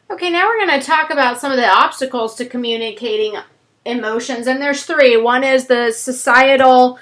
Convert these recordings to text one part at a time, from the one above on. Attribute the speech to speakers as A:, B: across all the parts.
A: Okay, now we're going to talk about some of the obstacles to communicating emotions, and there's three. One is the societal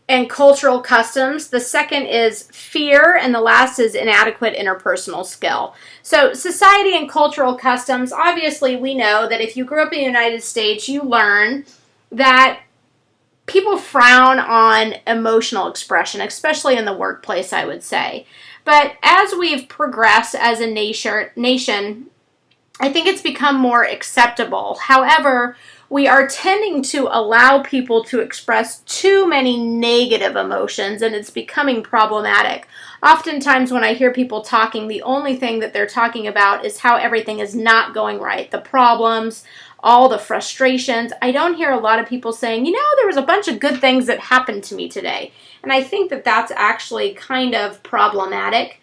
A: and cultural customs. The second is fear, and the last is inadequate interpersonal skill. So, society and cultural customs, obviously, we know that if you grew up in the United States, you learn that people frown on emotional expression, especially in the workplace, I would say. But as we've progressed as a nation, I think it's become more acceptable. However, we are tending to allow people to express too many negative emotions, and it's becoming problematic. Oftentimes, when I hear people talking, the only thing that they're talking about is how everything is not going right, the problems, all the frustrations. I don't hear a lot of people saying, there was a bunch of good things that happened to me today. And I think that that's actually kind of problematic.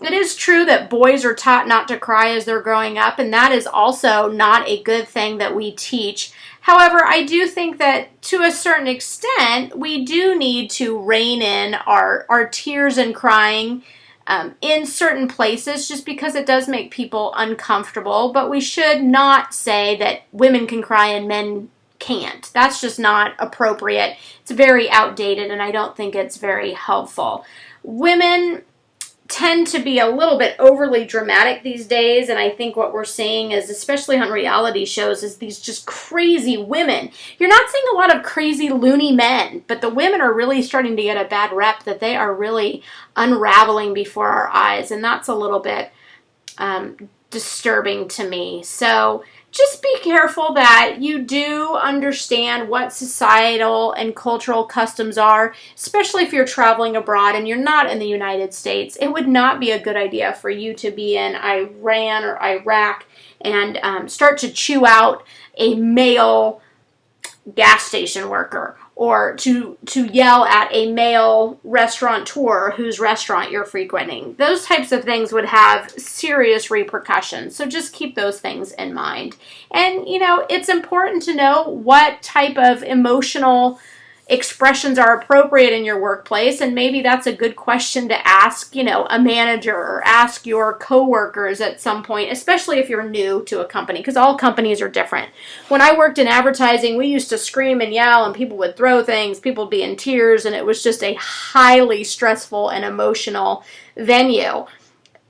A: It is true that boys are taught not to cry as they're growing up, and that is also not a good thing that we teach. However, I do think that to a certain extent, we do need to rein in our tears and crying in certain places just because it does make people uncomfortable. But we should not say that women can cry and men can't. That's just not appropriate. It's very outdated, and I don't think it's very helpful. Women tend to be a little bit overly dramatic these days, and I think what we're seeing is, especially on reality shows, is these just crazy women. You're not seeing a lot of crazy loony men, but the women are really starting to get a bad rep that they are really unraveling before our eyes, and that's a little bit disturbing to me. So just be careful that you do understand what societal and cultural customs are, especially if you're traveling abroad and you're not in the United States. It would not be a good idea for you to be in Iran or Iraq and start to chew out a male gas station worker, or to yell at a male restaurateur whose restaurant you're frequenting. Those types of things would have serious repercussions. So just keep those things in mind. And, it's important to know what type of emotional expressions are appropriate in your workplace, and maybe that's a good question to ask, a manager, or ask your coworkers at some point, especially if you're new to a company, because all companies are different. When I worked in advertising, we used to scream and yell, and people would throw things, people would be in tears, and it was just a highly stressful and emotional venue.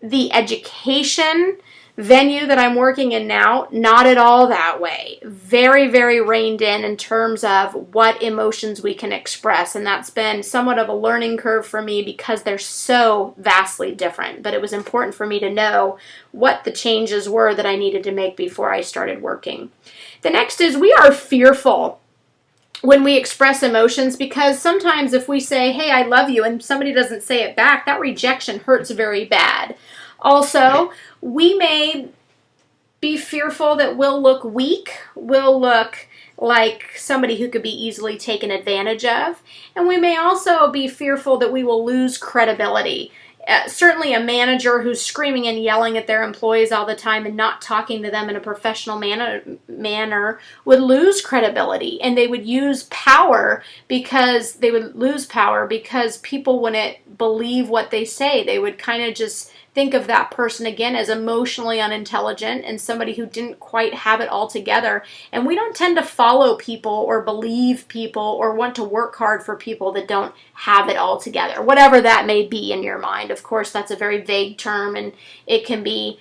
A: The education venue that I'm working in now, not at all that way. Very, very reined in terms of what emotions we can express, and that's been somewhat of a learning curve for me because they're so vastly different. But it was important for me to know what the changes were that I needed to make before I started working. The next is we are fearful when we express emotions, because sometimes if we say, hey, I love you, and somebody doesn't say it back, that rejection hurts very bad. Also, we may be fearful that we'll look weak, we'll look like somebody who could be easily taken advantage of, and we may also be fearful that we will lose credibility. Certainly a manager who's screaming and yelling at their employees all the time and not talking to them in a professional manner would lose credibility, and they would use power because people wouldn't believe what they say. They would kind of just think of that person again as emotionally unintelligent and somebody who didn't quite have it all together. And we don't tend to follow people or believe people or want to work hard for people that don't have it all together, whatever that may be in your mind. Of course, that's a very vague term, and it can be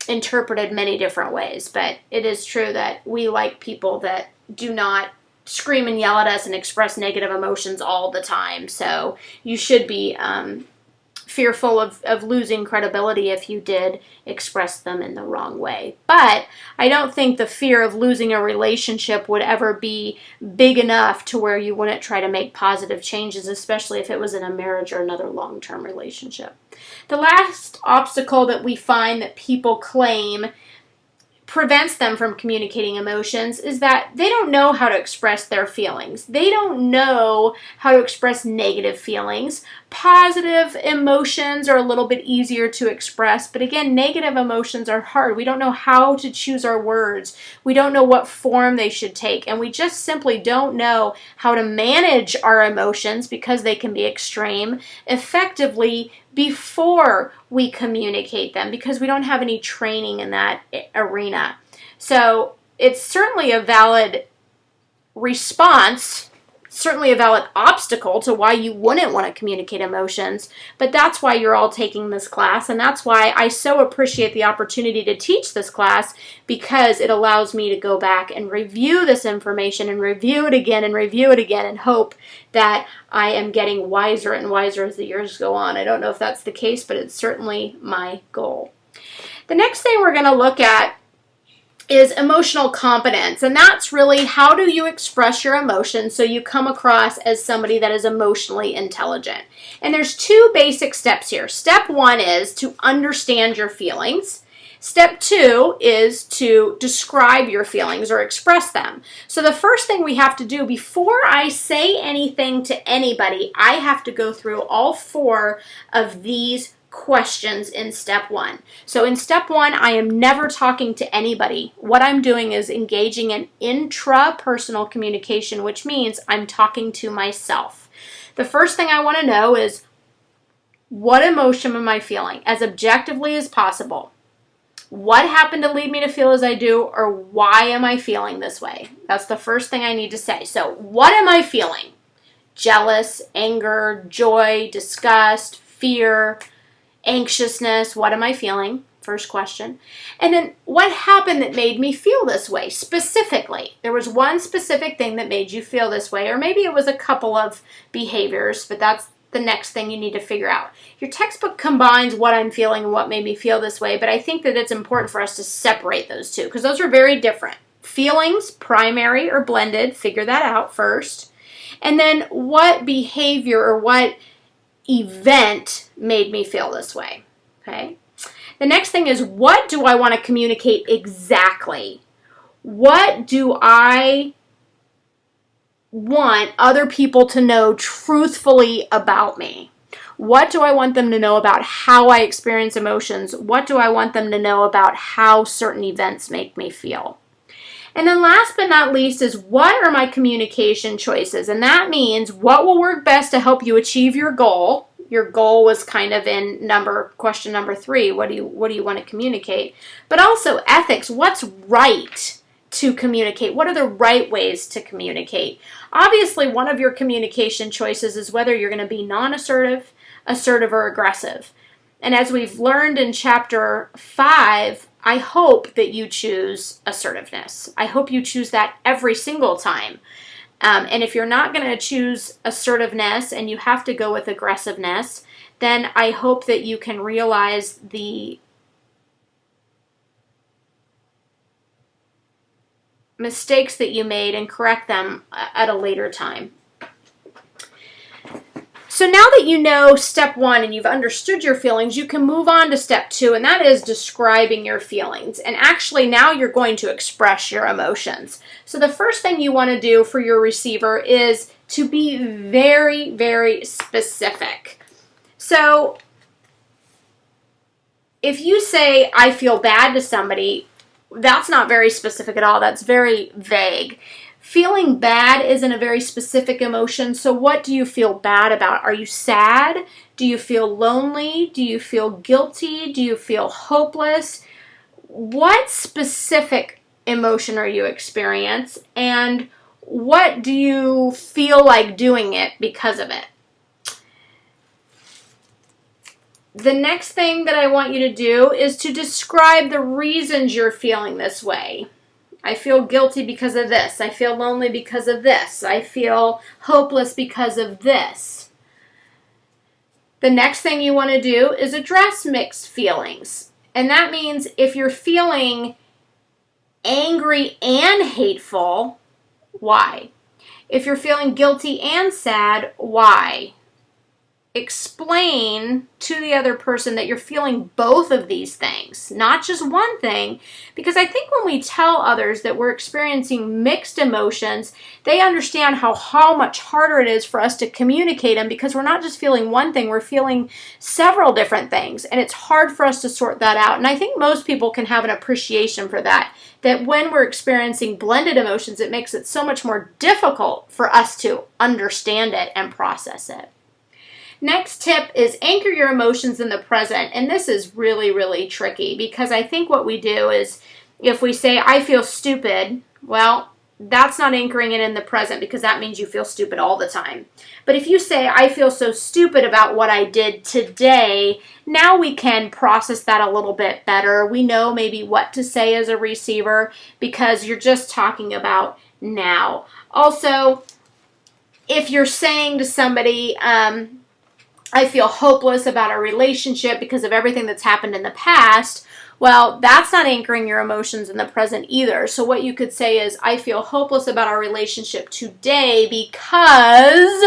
A: interpreted many different ways, but it is true that we like people that do not scream and yell at us and express negative emotions all the time. So you should be fearful of losing credibility if you did express them in the wrong way. But I don't think the fear of losing a relationship would ever be big enough to where you wouldn't try to make positive changes, especially if it was in a marriage or another long-term relationship. The last obstacle that we find that people claim prevents them from communicating emotions is that they don't know how to express their feelings. They don't know how to express negative feelings. Positive emotions are a little bit easier to express, but again, negative emotions are hard. We don't know how to choose our words. We don't know what form they should take, and we just simply don't know how to manage our emotions, because they can be extreme, effectively before we communicate them because we don't have any training in that arena. So it's certainly a valid response, certainly a valid obstacle to why you wouldn't want to communicate emotions, but that's why you're all taking this class, and that's why I so appreciate the opportunity to teach this class, because it allows me to go back and review this information and review it again and hope that I am getting wiser and wiser as the years go on. I don't know if that's the case, but it's certainly my goal. The next thing we're going to look at is emotional competence, and that's really how do you express your emotions so you come across as somebody that is emotionally intelligent. And there's two basic steps here. Step one is to understand your feelings. Step two is to describe your feelings or express them. So the first thing we have to do before I say anything to anybody, I have to go through all four of these questions in step one. So in step one, I am never talking to anybody. What I'm doing is engaging in intrapersonal communication, which means I'm talking to myself. The first thing I want to know is, what emotion am I feeling as objectively as possible? What happened to lead me to feel as I do, or why am I feeling this way? That's the first thing I need to say. So what am I feeling? Jealous, anger, joy, disgust, fear, anxiousness. What am I feeling? First question. And then what happened that made me feel this way specifically? There was one specific thing that made you feel this way, or maybe it was a couple of behaviors, but that's the next thing you need to figure out. Your textbook combines what I'm feeling and what made me feel this way, but I think that it's important for us to separate those two because those are very different. Feelings, primary or blended, figure that out first. And then what behavior or what event made me feel this way, okay? The next thing is, what do I want to communicate exactly? What do I want other people to know truthfully about me? What do I want them to know about how I experience emotions? What do I want them to know about how certain events make me feel? And then last but not least is, what are my communication choices? And that means what will work best to help you achieve your goal. Your goal was kind of in question number 3. What do you want to communicate? But also ethics. What's right to communicate? What are the right ways to communicate? Obviously, one of your communication choices is whether you're going to be non-assertive, assertive, or aggressive. And as we've learned in chapter 5, I hope that you choose assertiveness. I hope you choose that every single time. And if you're not going to choose assertiveness and you have to go with aggressiveness, then I hope that you can realize the mistakes that you made and correct them at a later time. So now that you know step 1 and you've understood your feelings, you can move on to step 2, and that is describing your feelings. And actually now you're going to express your emotions. So the first thing you want to do for your receiver is to be very, very specific. So if you say, I feel bad to somebody, that's not very specific at all. That's very vague. Feeling bad isn't a very specific emotion, so what do you feel bad about? Are you sad? Do you feel lonely? Do you feel guilty? Do you feel hopeless? What specific emotion are you experiencing, and what do you feel like doing it because of it? The next thing that I want you to do is to describe the reasons you're feeling this way. I feel guilty because of this. I feel lonely because of this. I feel hopeless because of this. The next thing you want to do is address mixed feelings. And that means if you're feeling angry and hateful, why? If you're feeling guilty and sad, why? Explain to the other person that you're feeling both of these things, not just one thing, because I think when we tell others that we're experiencing mixed emotions, they understand how much harder it is for us to communicate them, because we're not just feeling one thing, we're feeling several different things, and it's hard for us to sort that out. And I think most people can have an appreciation for that when we're experiencing blended emotions, it makes it so much more difficult for us to understand it and process it. Next tip is anchor your emotions in the present. And this is really, really tricky because I think what we do is if we say, I feel stupid, well, that's not anchoring it in the present because that means you feel stupid all the time. But if you say, I feel so stupid about what I did today, now we can process that a little bit better. We know maybe what to say as a receiver because you're just talking about now. Also, if you're saying to somebody, I feel hopeless about our relationship because of everything that's happened in the past, well, that's not anchoring your emotions in the present either. So what you could say is, I feel hopeless about our relationship today because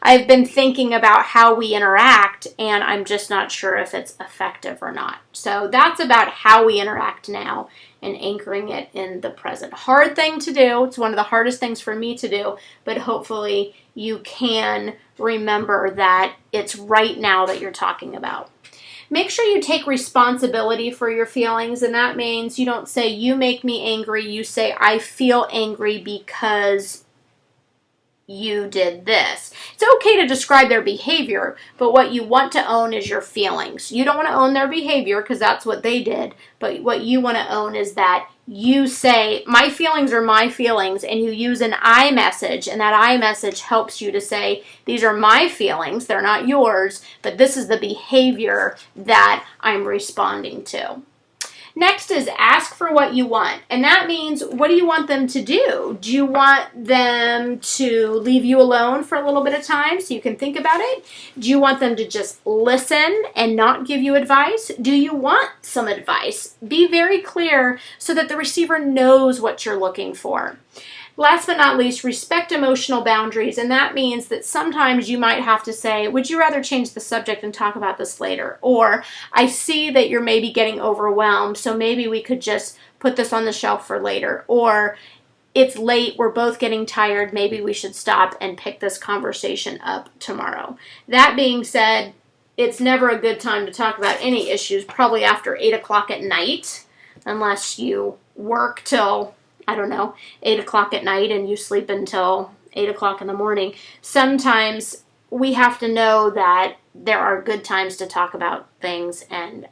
A: I've been thinking about how we interact and I'm just not sure if it's effective or not. So that's about how we interact now and anchoring it in the present. Hard thing to do. It's one of the hardest things for me to do, but hopefully you can remember that it's right now that you're talking about. Make sure you take responsibility for your feelings, and that means you don't say, you make me angry. You say, I feel angry because you did this. It's okay to describe their behavior, but what you want to own is your feelings. You don't want to own their behavior because that's what they did, but what you want to own is that you say, my feelings are my feelings, and you use an I message, and that I message helps you to say, these are my feelings, they're not yours, but this is the behavior that I'm responding to. Next is ask for what you want. And that means, what do you want them to do? Do you want them to leave you alone for a little bit of time so you can think about it? Do you want them to just listen and not give you advice? Do you want some advice? Be very clear so that the receiver knows what you're looking for. Last but not least, respect emotional boundaries, and that means that sometimes you might have to say, would you rather change the subject and talk about this later? Or, I see that you're maybe getting overwhelmed, so maybe we could just put this on the shelf for later. Or, it's late, we're both getting tired, maybe we should stop and pick this conversation up tomorrow. That being said, it's never a good time to talk about any issues, probably after 8 o'clock at night, unless you work till, I don't know, 8 o'clock at night and you sleep until 8 o'clock in the morning. Sometimes we have to know that there are good times to talk about things and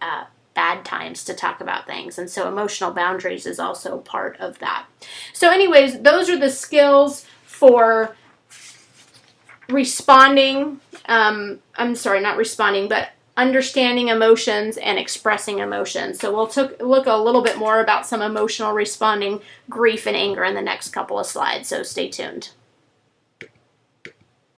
A: bad times to talk about things. And so emotional boundaries is also part of that. So anyways, those are the skills for responding. I'm sorry, not responding, but understanding emotions and expressing emotions. So we'll look a little bit more about some emotional responding, grief and anger in the next couple of slides. So stay tuned.